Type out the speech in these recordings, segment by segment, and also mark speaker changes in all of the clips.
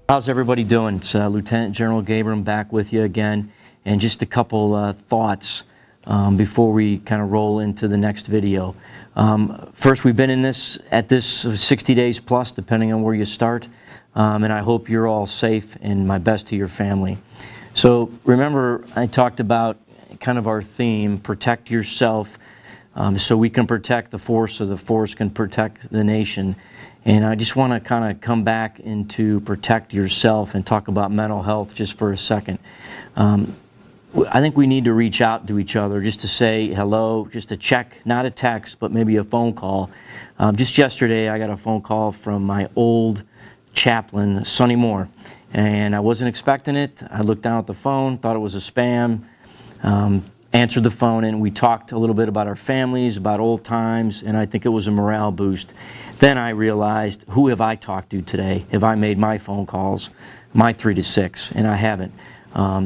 Speaker 1: How's everybody doing? It's Lieutenant General Gabram back with you again, and just a couple thoughts before we kind of roll into the next video. First, we've been in this 60 days plus, depending on where you start, and I hope you're all safe, and my best to your family. So remember, I talked about kind of our theme, protect yourself, so we can protect the force, so the force can protect the nation. And I just want to kind of come back into protect yourself and talk about mental health just for a second. I think we need to reach out to each other just to say hello, just to check, not a text, but maybe a phone call. Just yesterday, I got a phone call from my old chaplain, Sonny Moore, and I wasn't expecting it. I looked down at the phone, thought it was a spam, answered the phone, and we talked a little bit about our families, about old times, and I think it was a morale boost. Then I realized, who have I talked to today? Have I made my phone calls, my 3 to 6? And I haven't.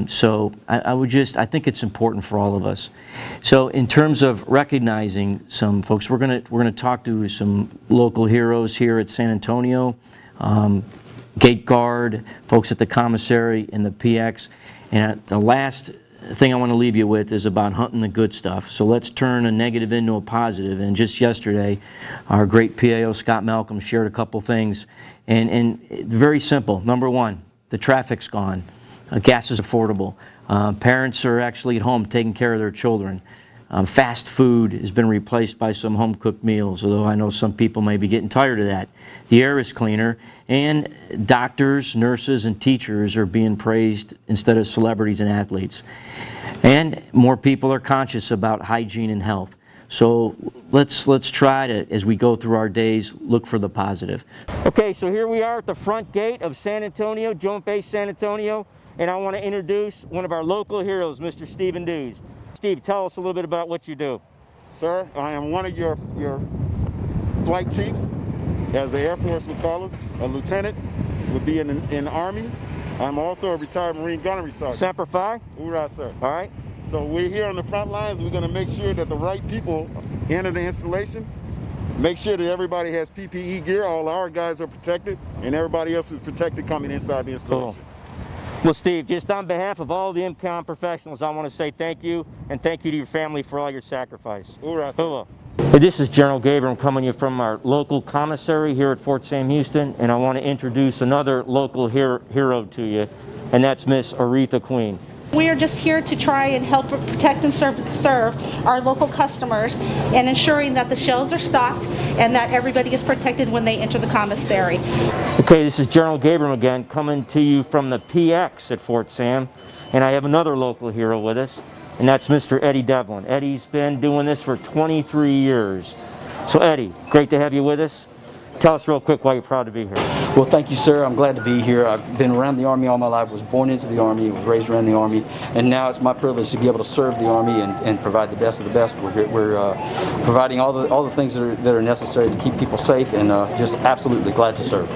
Speaker 1: So I think it's important for all of us. So in terms of recognizing some folks, we're gonna talk to some local heroes here at San Antonio, gate guard, folks at the commissary and the PX, and the last thing I want to leave you with is about hunting the good stuff. So let's turn a negative into a positive. And just yesterday, our great PAO Scott Malcolm shared a couple things, and very simple. Number one, the traffic's gone. Gas is affordable. Parents are actually at home taking care of their children. Fast food has been replaced by some home-cooked meals, although I know some people may be getting tired of that. The air is cleaner, and doctors, nurses, and teachers are being praised instead of celebrities and athletes. And more people are conscious about hygiene and health. So let's try to, as we go through our days, look for the positive. Okay, so here we are at the front gate of San Antonio, Joint Base San Antonio, and I want to introduce one of our local heroes, Mr. Stephen Dews. Steve, tell us a little bit about what you do.
Speaker 2: Sir, I am one of your flight chiefs, as the Air Force would call us. A lieutenant would be in the Army. I'm also a retired Marine gunnery sergeant.
Speaker 1: Semper Fi?
Speaker 2: Hoorah, sir.
Speaker 1: All right.
Speaker 2: So we're here on the front lines. We're going to make sure that the right people enter the installation. Make sure that everybody has PPE gear. All our guys are protected, and everybody else is protected coming inside the installation.
Speaker 1: Cool. Well, Steve, just on behalf of all the IMCOM professionals, I want to say thank you, and thank you to your family for all your sacrifice.
Speaker 2: Hoorah, sir.
Speaker 1: Hey, this is General Gabram coming to you from our local commissary here at Fort Sam Houston, and I want to introduce another local hero to you, and that's Miss Aretha Queen.
Speaker 3: We are just here to try and help protect and serve our local customers and ensuring that the shelves are stocked and that everybody is protected when they enter the commissary.
Speaker 1: Okay, this is General Gabram again coming to you from the PX at Fort Sam, and I have another local hero with us, and that's Mr. Eddie Devlin. Eddie's been doing this for 23 years. So Eddie, great to have you with us. Tell us real quick why you're proud to be here.
Speaker 4: Well, thank you, sir. I'm glad to be here. I've been around the Army all my life, was born into the Army, was raised around the Army, and now it's my privilege to be able to serve the Army and provide the best of the best. We're providing all the things that are necessary to keep people safe, and just absolutely glad to serve.